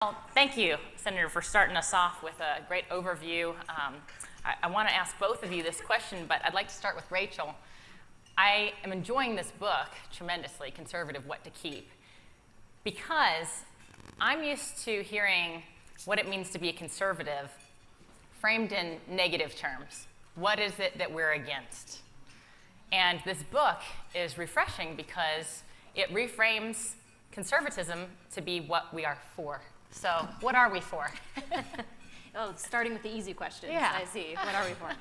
Well, thank you, Senator, for starting us off with a great overview. I want to ask both of you this question, but I'd like to start with Rachel. I am enjoying this book tremendously, Conservative, What to Keep, because I'm used to hearing what it means to be a conservative framed in negative terms. What is it that we're against? And this book is refreshing because it reframes conservatism to be what we are for. So what are we for? Oh, starting with the easy questions. Yeah. I see. What are we for?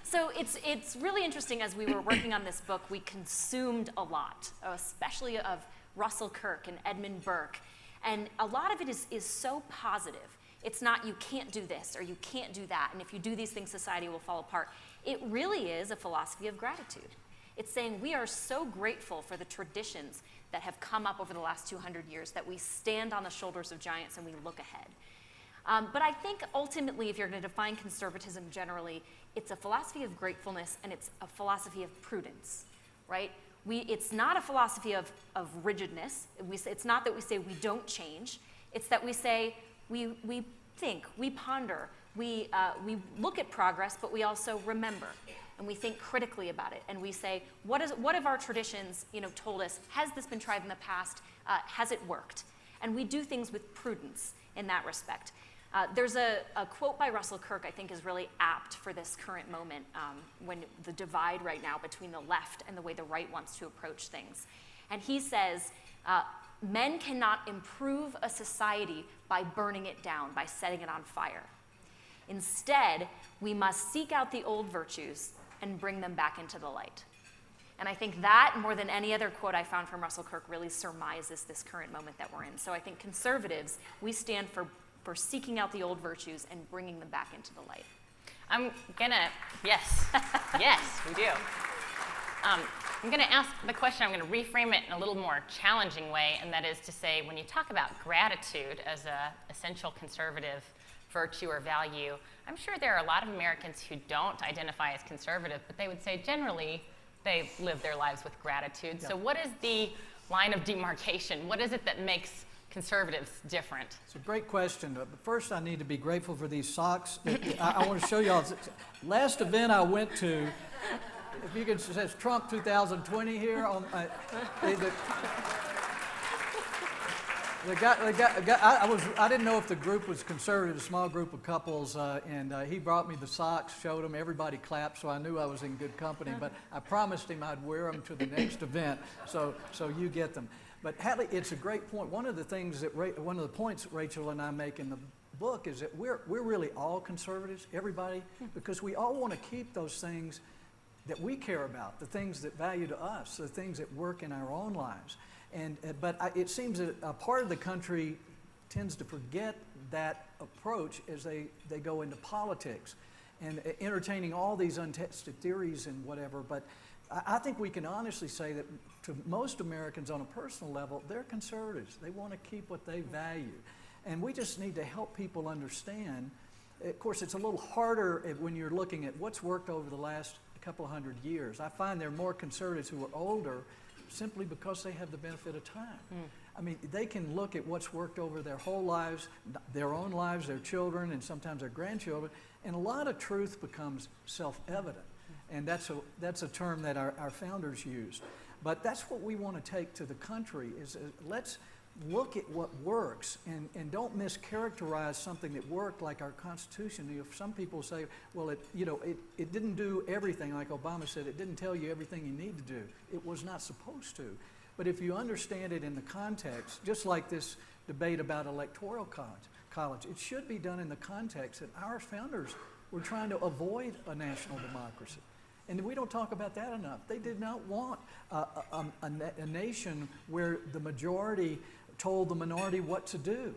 So it's really interesting. As we were working on this book, we consumed a lot, especially of Russell Kirk and Edmund Burke. And a lot of it is so positive. It's not you can't do this or you can't do that, and if you do these things, society will fall apart. It really is a philosophy of gratitude. It's saying we are so grateful for the traditions that have come up over the last 200 years that we stand on the shoulders of giants and we look ahead. But I think ultimately, if you're going to define conservatism generally, it's a philosophy of gratefulness and it's a philosophy of prudence, right? It's not a philosophy of rigidness. It's not that we say we don't change. It's that we say we think, we ponder, we look at progress, but we also remember. And we think critically about it, and we say, what have our traditions, told us? Has this been tried in the past? Has it worked? And we do things with prudence in that respect. There's a quote by Russell Kirk I think is really apt for this current moment, when the divide right now between the left and the way the right wants to approach things. And he says, men cannot improve a society by burning it down, by setting it on fire. Instead, we must seek out the old virtues and bring them back into the light. And I think that, more than any other quote I found from Russell Kirk, really surmises this current moment that we're in. So I think conservatives, we stand for seeking out the old virtues and bringing them back into the light. Yes, we do. I'm gonna ask the question, I'm gonna reframe it in a little more challenging way, and that is to say, when you talk about gratitude as an essential conservative virtue or value, I'm sure there are a lot of Americans who don't identify as conservative, but they would say generally they live their lives with gratitude. Yeah. So what is the line of demarcation? What is it that makes conservatives different? It's a great question, but first I need to be grateful for these socks. I want to show y'all, last event I went to, if you can, it says Trump 2020 here on I didn't know if the group was conservative, a small group of couples, and he brought me the socks, showed them, everybody clapped, so I knew I was in good company, but I promised him I'd wear them to the next event, so you get them. But Hadley, it's a great point. One of the points Rachel and I make in the book is that we're really all conservatives, everybody, because we all want to keep those things that we care about, the things that value to us, the things that work in our own lives. But it seems that a part of the country tends to forget that approach as they go into politics and entertaining all these untested theories and whatever. But I think we can honestly say that to most Americans on a personal level, they're conservatives. They want to keep what they value. And we just need to help people understand. Of course, it's a little harder when you're looking at what's worked over the last couple of hundred years. I find there are more conservatives who are older simply because they have the benefit of time. I mean, they can look at what's worked over their whole lives, their own lives, their children, and sometimes their grandchildren, and a lot of truth becomes self-evident. And that's a term that our founders used. But that's what we want to take to the country is let's look at what works and don't mischaracterize something that worked like our Constitution. Some people say, well, it didn't do everything, like Obama said, it didn't tell you everything you need to do. It was not supposed to. But if you understand it in the context, just like this debate about electoral college, it should be done in the context that our founders were trying to avoid a national democracy. And we don't talk about that enough. They did not want a nation where the majority told the minority what to do.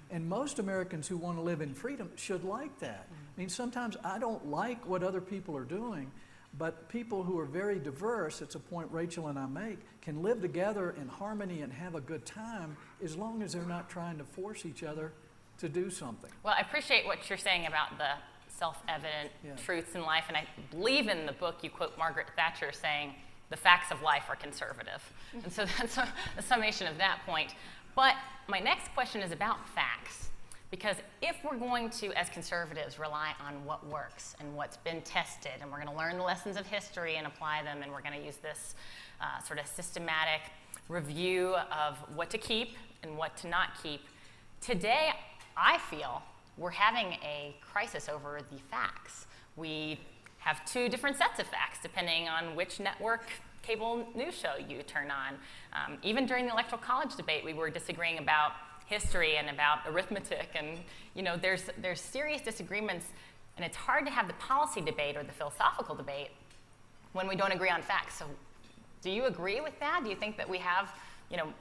And most Americans who want to live in freedom should like that. I mean, sometimes I don't like what other people are doing, but people who are very diverse, it's a point Rachel and I make, can live together in harmony and have a good time as long as they're not trying to force each other to do something. Well, I appreciate what you're saying about the self-evident truths in life, and I believe in the book you quote Margaret Thatcher saying, the facts of life are conservative. And so that's a summation of that point. But my next question is about facts. Because if we're going to, as conservatives, rely on what works and what's been tested, and we're going to learn the lessons of history and apply them, and we're going to use this sort of systematic review of what to keep and what to not keep, today I feel we're having a crisis over the facts. We have two different sets of facts depending on which network cable news show you turn on. Even during the Electoral College debate, we were disagreeing about history and about arithmetic, and there's serious disagreements, and it's hard to have the policy debate or the philosophical debate when we don't agree on facts. So do you agree with that? Do you think that we have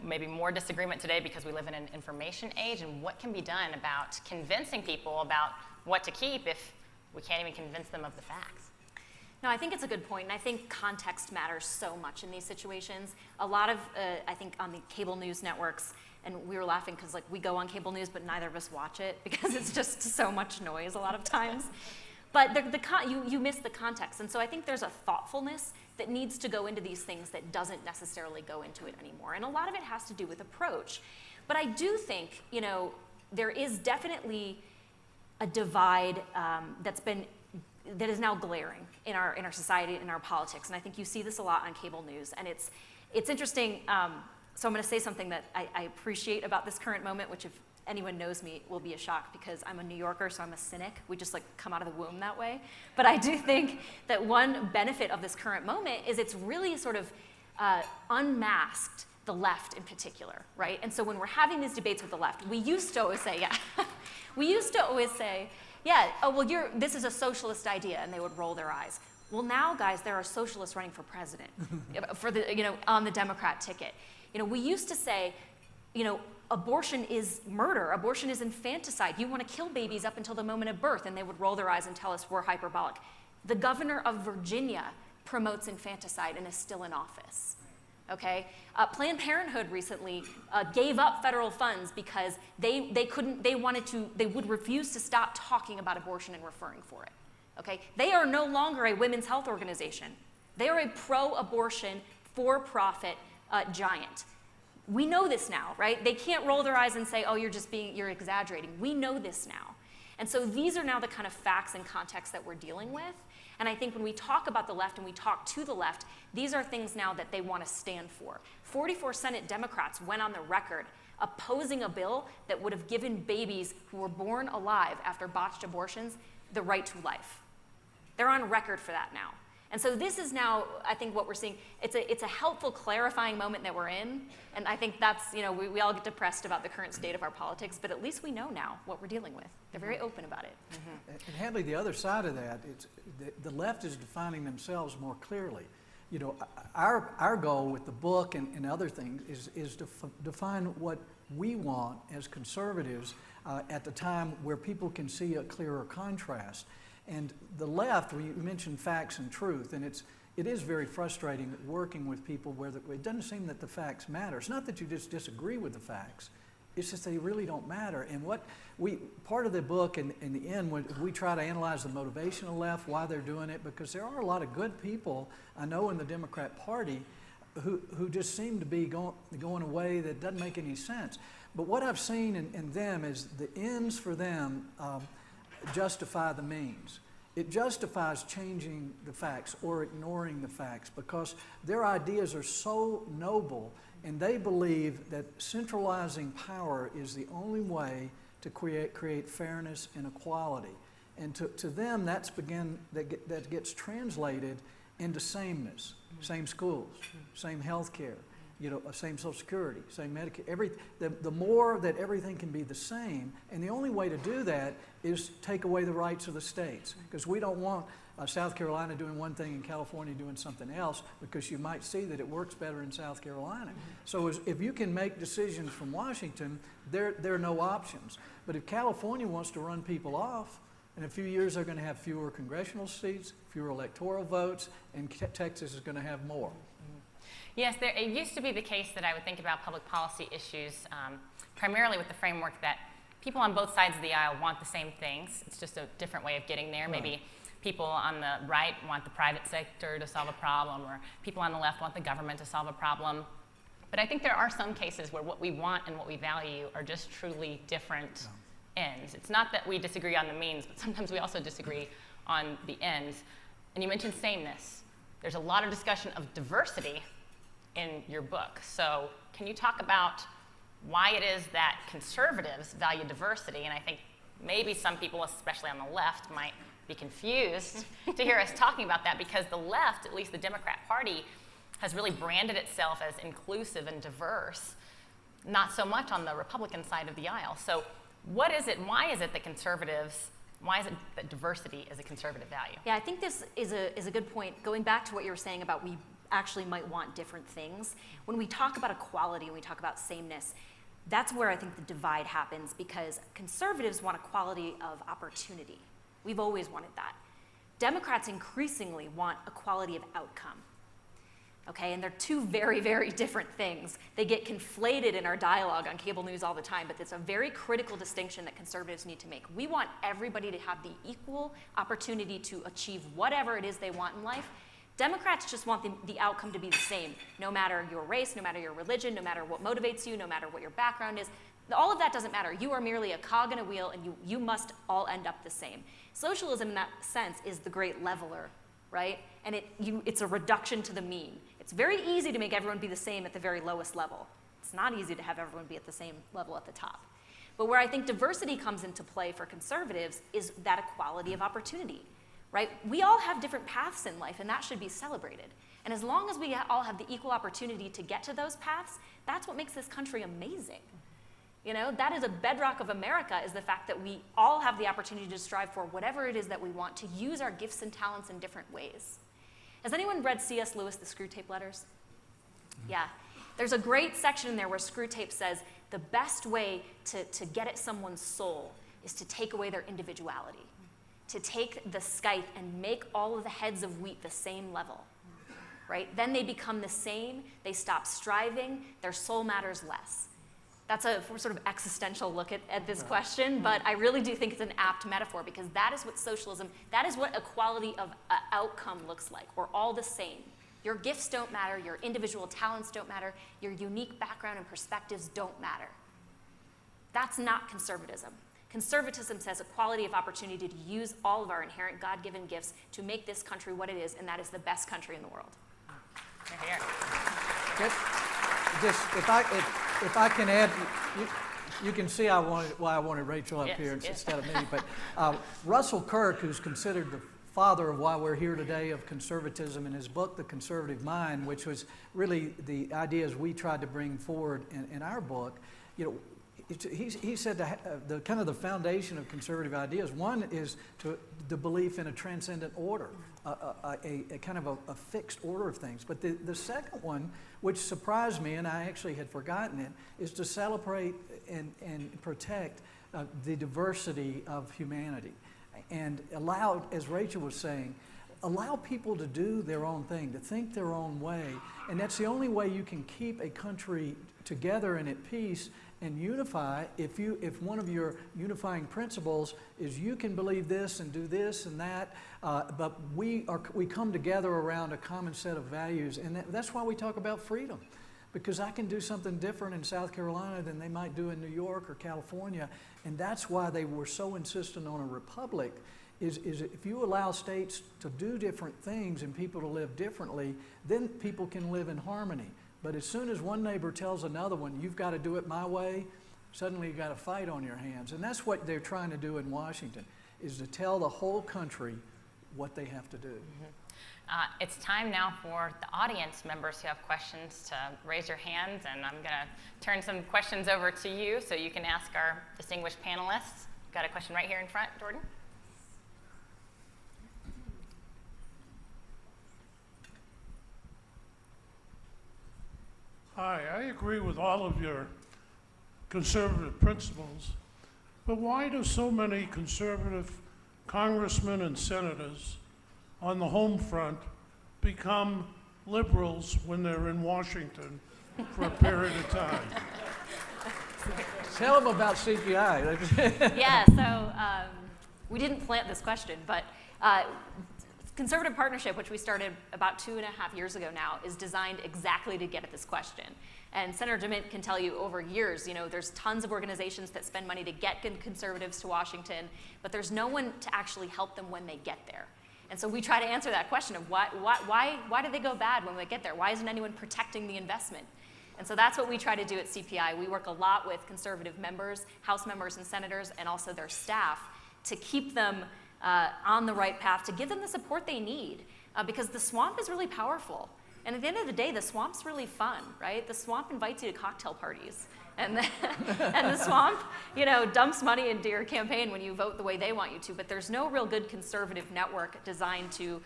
maybe more disagreement today because we live in an information age, and what can be done about convincing people about what to keep if we can't even convince them of the facts? No, I think it's a good point, and I think context matters so much in these situations. A lot of, I think, on the cable news networks, and we were laughing because we go on cable news, but neither of us watch it because it's just so much noise a lot of times. But you miss the context, and so I think there's a thoughtfulness that needs to go into these things that doesn't necessarily go into it anymore, and a lot of it has to do with approach. But I do think, there is definitely a divide that is now glaring in our society, in our politics, and I think you see this a lot on cable news, and it's interesting. So I'm going to say something that I appreciate about this current moment, which if anyone knows me will be a shock because I'm a New Yorker, so I'm a cynic. We just come out of the womb that way. But I do think that one benefit of this current moment is it's really sort of unmasked the left in particular, right? And so when we're having these debates with the left, we used to always say, oh, well, this is a socialist idea, and they would roll their eyes. Well, now, guys, there are socialists running for president on the Democrat ticket. We used to say, abortion is murder, abortion is infanticide. You want to kill babies up until the moment of birth, and they would roll their eyes and tell us we're hyperbolic. The governor of Virginia promotes infanticide and is still in office. Okay, Planned Parenthood recently gave up federal funds because they would refuse to stop talking about abortion and referring for it. Okay, they are no longer a women's health organization. They are a pro-abortion, for-profit giant. We know this now, right? They can't roll their eyes and say, oh, you're exaggerating. We know this now. And so these are now the kind of facts and context that we're dealing with. And I think when we talk about the left and we talk to the left, these are things now that they want to stand for. 44 Senate Democrats went on the record opposing a bill that would have given babies who were born alive after botched abortions the right to life. They're on record for that now. And so this is now, I think, what we're seeing. It's a helpful, clarifying moment that we're in. And I think that's, we all get depressed about the current state of our politics, but at least we know now what we're dealing with. They're very open about it. Mm-hmm. And Hadley, the other side of that, the left is defining themselves more clearly. Our goal with the book and other things is to define what we want as conservatives at the time where people can see a clearer contrast. And the left, you mentioned facts and truth, and it is very frustrating working with people where it doesn't seem that the facts matter. It's not that you just disagree with the facts, it's just they really don't matter. And part of the book in the end, we try to analyze the motivation of the left, why they're doing it, because there are a lot of good people I know in the Democrat Party who just seem to be going a way that doesn't make any sense. But what I've seen in them is the ends for them justify the means. It justifies changing the facts or ignoring the facts because their ideas are so noble and they believe that centralizing power is the only way to create fairness and equality. And to them, that gets translated into sameness, same schools, same health care, same Social Security, same Medicare, the more that everything can be the same, and the only way to do that is take away the rights of the states, because we don't want South Carolina doing one thing and California doing something else, because you might see that it works better in South Carolina. So if you can make decisions from Washington, there are no options. But if California wants to run people off, in a few years they're going to have fewer congressional seats, fewer electoral votes, and Texas is going to have more. Yes, it used to be the case that I would think about public policy issues primarily with the framework that people on both sides of the aisle want the same things. It's just a different way of getting there. Right. Maybe people on the right want the private sector to solve a problem, or people on the left want the government to solve a problem. But I think there are some cases where what we want and what we value are just truly different ends. It's not that we disagree on the means, but sometimes we also disagree on the ends. And you mentioned sameness. There's a lot of discussion of diversity in your book. So can you talk about why it is that conservatives value diversity? And I think maybe some people, especially on the left, might be confused to hear us talking about that, because the left, at least the Democrat Party, has really branded itself as inclusive and diverse, not so much on the Republican side of the aisle. So what is it, why is it that why is it that diversity is a conservative value? Yeah, I think this is a good point. Going back to what you were saying about we actually might want different things. When we talk about equality and we talk about sameness, that's where I think the divide happens, because conservatives want equality of opportunity. We've always wanted that. Democrats increasingly want equality of outcome. Okay, and they're two very, very different things. They get conflated in our dialogue on cable news all the time, but it's a very critical distinction that conservatives need to make. We want everybody to have the equal opportunity to achieve whatever it is they want in life. Democrats just want the outcome to be the same, no matter your race, no matter your religion, no matter what motivates you, no matter what your background is. All of that doesn't matter. You are merely a cog in a wheel, and you must all end up the same. Socialism, in that sense, is the great leveler, right? And it's a reduction to the mean. It's very easy to make everyone be the same at the very lowest level. It's not easy to have everyone be at the same level at the top. But where I think diversity comes into play for conservatives is that equality of opportunity, right? We all have different paths in life, and that should be celebrated. And as long as we all have the equal opportunity to get to those paths, that's what makes this country amazing. You know, that is a bedrock of America, is the fact that we all have the opportunity to strive for whatever it is that we want, to use our gifts and talents in different ways. Has anyone read C.S. Lewis' The Screwtape Letters? Yeah. There's a great section in there where Screwtape says the best way to get at someone's soul is to take away their individuality, to take the scythe and make all of the heads of wheat the same level, right? Then they become the same, they stop striving, their soul matters less. That's a sort of existential look at this question, but I really do think it's an apt metaphor, because that is what socialism, that is what equality of outcome looks like. We're all the same. Your gifts don't matter, your individual talents don't matter, your unique background and perspectives don't matter. That's not conservatism. Conservatism says equality of opportunity to use all of our inherent God-given gifts to make this country what it is, and that is the best country in the world. Here. Just if I can add, you can see why I wanted Rachel up here instead of me. But Russell Kirk, who's considered the father of why we're here today of conservatism, in his book The Conservative Mind, which was really the ideas we tried to bring forward in our book, you know, he said the kind of the foundation of conservative ideas. One is the belief in a transcendent order, a kind of a fixed order of things. But the second one, which surprised me, and I actually had forgotten it, is to celebrate and protect the diversity of humanity, and allow, as Rachel was saying, allow people to do their own thing, to think their own way. And that's the only way you can keep a country together and at peace and unify. If one of your unifying principles is you can believe this and do this and that, but we come together around a common set of values, and that's why we talk about freedom, because I can do something different in South Carolina than they might do in New York or California, and that's why they were so insistent on a republic. Is if you allow states to do different things and people to live differently, then people can live in harmony. But as soon as one neighbor tells another one, you've got to do it my way, suddenly you've got a fight on your hands. And that's what they're trying to do in Washington, is to tell the whole country what they have to do. Mm-hmm. It's time now for the audience members who have questions to raise your hands, and I'm going to turn some questions over to you so you can ask our distinguished panelists. Got a question right here in front, Jordan? Hi, I agree with all of your conservative principles, but why do so many conservative congressmen and senators on the home front become liberals when they're in Washington for a period of time? Tell them about CPI. Yeah, so we didn't plant this question, but Conservative Partnership, which we started about 2.5 years ago now, is designed exactly to get at this question. And Senator DeMint can tell you over years, there's tons of organizations that spend money to get good conservatives to Washington, but there's no one to actually help them when they get there. And so we try to answer that question of why do they go bad when they get there? Why isn't anyone protecting the investment? And so that's what we try to do at CPI. We work a lot with conservative members, House members and senators, and also their staff to keep them on the right path, to give them the support they need, because the swamp is really powerful. And at the end of the day, the swamp's really fun, right? The swamp invites you to cocktail parties. And the swamp, dumps money into your campaign when you vote the way they want you to. But there's no real good conservative network designed to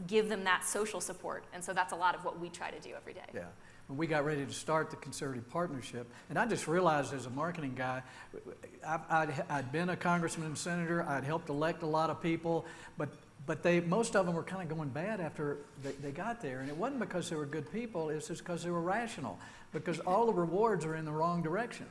give them that social support. And so that's a lot of what we try to do every day. Yeah. When we got ready to start the Conservative Partnership, and I just realized as a marketing guy, I'd been a congressman and senator, I'd helped elect a lot of people, but most of them were kind of going bad after they got there. And it wasn't because they were good people, it's just because they were rational, because all the rewards are in the wrong direction.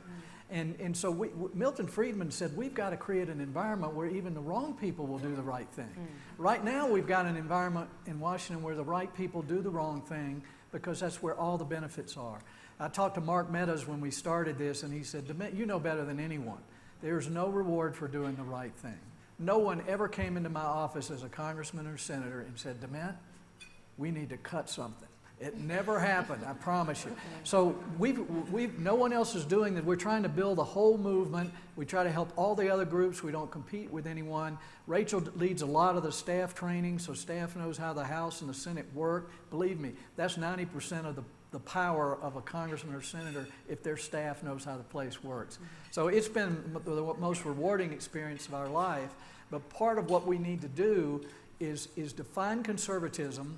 And so Milton Friedman said, we've got to create an environment where even the wrong people will do the right thing. Right now, we've got an environment in Washington where the right people do the wrong thing, because that's where all the benefits are. I talked to Mark Meadows when we started this, and he said, DeMint, you know better than anyone. There's no reward for doing the right thing. No one ever came into my office as a congressman or senator and said, DeMint, we need to cut something. It never happened, I promise you. So no one else is doing that. We're trying to build a whole movement. We try to help all the other groups. We don't compete with anyone. Rachel leads a lot of the staff training, so staff knows how the House and the Senate work. Believe me, that's 90% of the power of a congressman or senator if their staff knows how the place works. So it's been the most rewarding experience of our life, but part of what we need to do is define conservatism.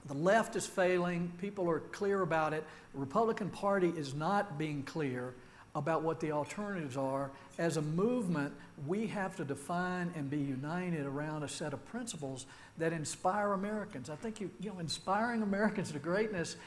The left is failing. People are clear about it. The Republican Party is not being clear about what the alternatives are. As a movement, we have to define and be united around a set of principles that inspire Americans. I think inspiring Americans to greatness,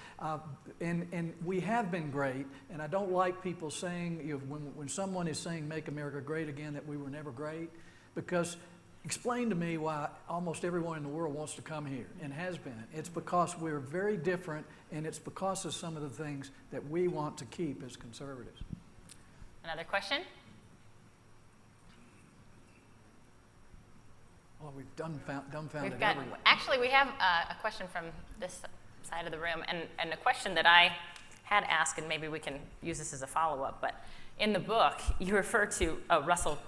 and we have been great. And I don't like people saying, when someone is saying "Make America Great Again," that we were never great, because explain to me why almost everyone in the world wants to come here and has been. It's because we're very different, and it's because of some of the things that we want to keep as conservatives. Another question? Well, we've dumbfounded We've got, everyone. actually, we have a question from this side of the room, and a question that I had asked, and maybe we can use this as a follow-up, but in the book, you refer to a Russell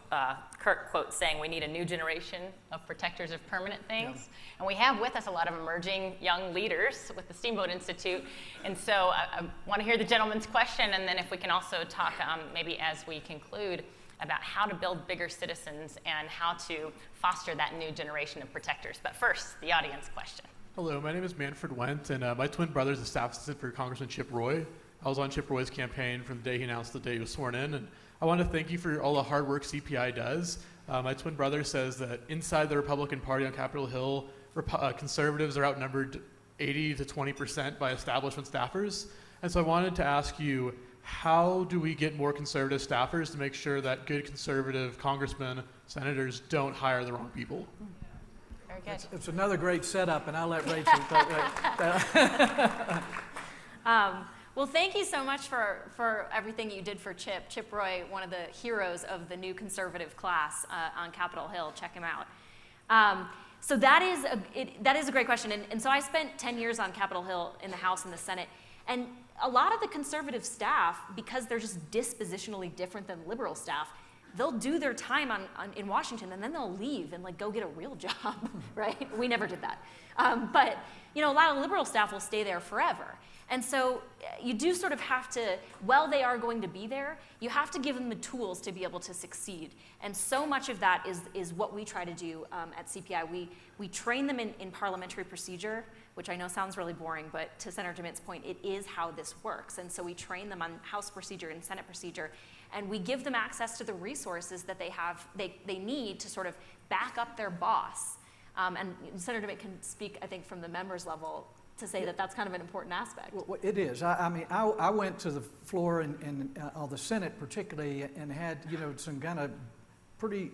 Kirk quote saying, we need a new generation of protectors of permanent things. Yeah. And we have with us a lot of emerging young leaders with the Steamboat Institute. And so I want to hear the gentleman's question, and then if we can also talk maybe as we conclude about how to build bigger citizens and how to foster that new generation of protectors. But first, the audience question. Hello, my name is Manfred Wendt, and my twin brother is a staff assistant for Congressman Chip Roy. I was on Chip Roy's campaign from the day he announced the day he was sworn in, and I want to thank you for all the hard work CPI does. My twin brother says that inside the Republican Party on Capitol Hill, conservatives are outnumbered 80 to 20% by establishment staffers. And so I wanted to ask you, how do we get more conservative staffers to make sure that good conservative congressmen, senators don't hire the wrong people? Very good. It's another great setup, and I'll let Rachel talk. Well, thank you so much for everything you did for Chip. Chip Roy, one of the heroes of the new conservative class on Capitol Hill. Check him out. So that is a great question. And so I spent 10 years on Capitol Hill in the House and the Senate. And a lot of the conservative staff, because they're just dispositionally different than liberal staff, they'll do their time in Washington and then they'll leave and go get a real job, right? We never did that. But a lot of liberal staff will stay there forever. And so you do sort of have to, while they are going to be there, you have to give them the tools to be able to succeed. And so much of that is what we try to do at CPI. We train them in parliamentary procedure, which I know sounds really boring, but to Senator DeMint's point, it is how this works. And so we train them on House procedure and Senate procedure, and we give them access to the resources that they need to sort of back up their boss. And Senator DeMint can speak, I think, from the members level to say that that's kind of an important aspect. Well, it is. I went to the floor in the Senate particularly and had some kind of pretty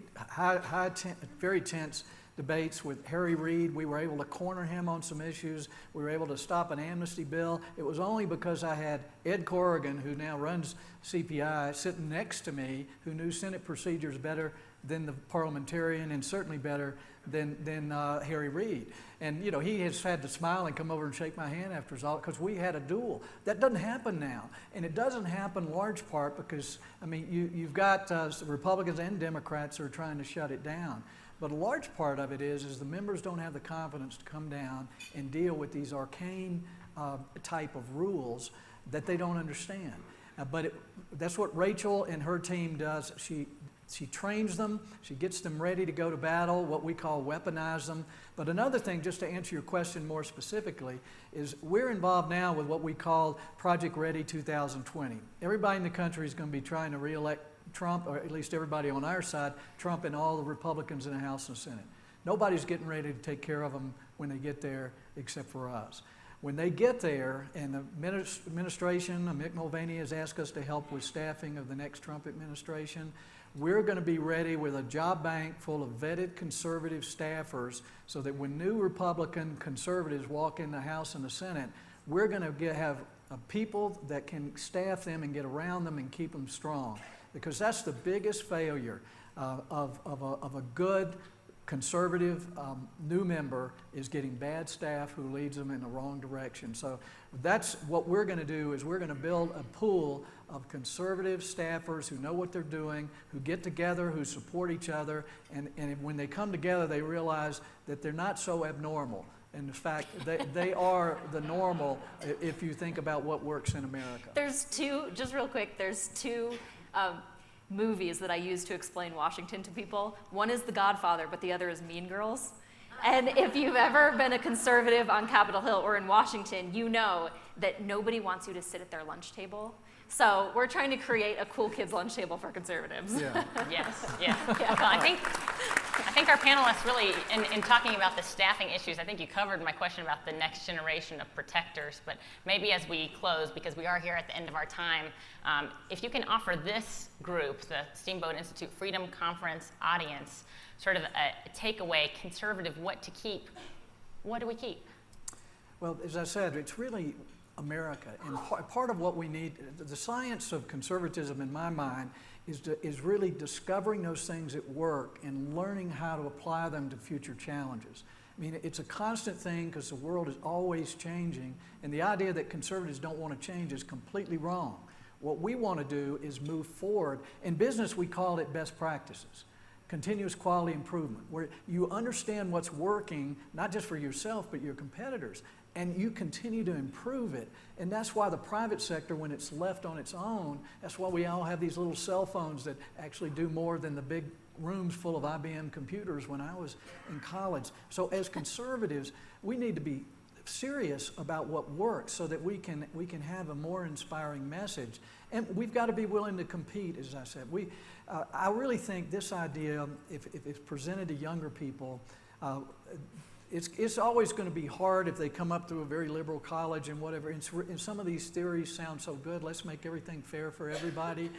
very tense debates with Harry Reid. We were able to corner him on some issues. We were able to stop an amnesty bill. It was only because I had Ed Corrigan, who now runs CPI, sitting next to me, who knew Senate procedures better than the parliamentarian and certainly better than Harry Reid. And you know, he has had to smile and come over and shake my hand after his all, because we had a duel. That doesn't happen now. And it doesn't happen large part because, I mean, you've got Republicans and Democrats who are trying to shut it down. But a large part of it is the members don't have the confidence to come down and deal with these arcane type of rules that they don't understand. That's what Rachel and her team does. She trains them, she gets them ready to go to battle, what we call weaponize them. But another thing, just to answer your question more specifically, is we're involved now with what we call Project Ready 2020. Everybody in the country is going to be trying to re-elect Trump, or at least everybody on our side, Trump and all the Republicans in the House and Senate. Nobody's getting ready to take care of them when they get there except for us. When they get there, and the administration, Mick Mulvaney has asked us to help with staffing of the next Trump administration, we're going to be ready with a job bank full of vetted conservative staffers so that when new Republican conservatives walk in the House and the Senate, we're going to have people that can staff them and get around them and keep them strong. Because that's the biggest failure of a good conservative new member, is getting bad staff who leads them in the wrong direction. So that's what we're going to do, is we're going to build a pool of conservative staffers who know what they're doing, who get together, who support each other, and when they come together they realize that they're not so abnormal. And in fact, they are the normal if you think about what works in America. There's two, just real quick, there's two movies that I use to explain Washington to people. One is The Godfather, but the other is Mean Girls. And if you've ever been a conservative on Capitol Hill or in Washington, you know that nobody wants you to sit at their lunch table. So we're trying to create a cool kids' lunch table for conservatives. Yeah. Yes, yeah. Well, I think our panelists really, in talking about the staffing issues, I think you covered my question about the next generation of protectors, but maybe as we close, because we are here at the end of our time, if you can offer this group, the Steamboat Institute Freedom Conference audience, sort of a takeaway, conservative, what to keep, what do we keep? Well, as I said, it's really America, and part of what we need, the science of conservatism in my mind is really discovering those things that work and learning how to apply them to future challenges. I mean, it's a constant thing because the world is always changing, and the idea that conservatives don't want to change is completely wrong. What we want to do is move forward. In business, we call it best practices. Continuous quality improvement, where you understand what's working, not just for yourself, but your competitors, and you continue to improve it. And that's why the private sector, when it's left on its own, that's why we all have these little cell phones that actually do more than the big rooms full of IBM computers when I was in college. So as conservatives, we need to be serious about what works so that we can have a more inspiring message. And we've got to be willing to compete, as I said. I really think this idea, if it's presented to younger people, it's always going to be hard if they come up through a very liberal college and whatever. And some of these theories sound so good. Let's make everything fair for everybody.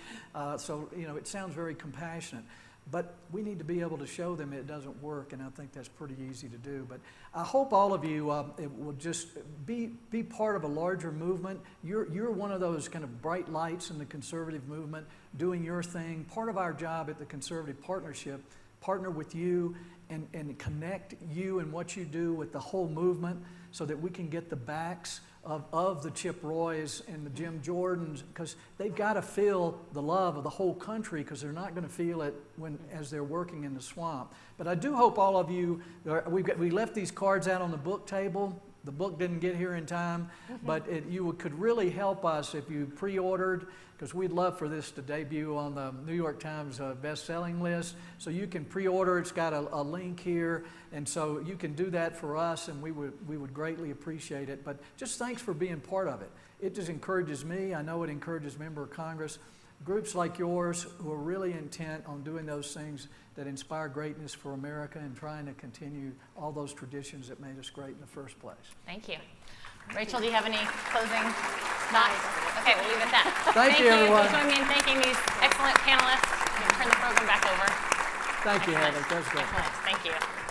So, you know, it sounds very compassionate. But we need to be able to show them it doesn't work, and I think that's pretty easy to do. But I hope all of you will just be part of a larger movement. You're one of those kind of bright lights in the conservative movement, doing your thing. Part of our job at the Conservative Partnership, partner with you and connect you and what you do with the whole movement so that we can get the backs of the Chip Roys and the Jim Jordans, because they've got to feel the love of the whole country, because they're not going to feel it as they're working in the swamp. But I do hope all of you, we left these cards out on the book table. The book didn't get here in time, but you could really help us if you pre-ordered, because we'd love for this to debut on the New York Times best-selling list. So you can pre-order. It's got a link here, and so you can do that for us, and we would greatly appreciate it. But just thanks for being part of it. It just encourages me. I know it encourages Member of Congress. Groups like yours who are really intent on doing those things that inspire greatness for America and trying to continue all those traditions that made us great in the first place. Thank you. Rachel, do you have any closing thoughts? Okay, we'll leave it at that. Thank you, everyone. Please join me in thanking these excellent panelists. We'll turn the program back over. Thank you, Heather. That was great. Excellent. Thank you.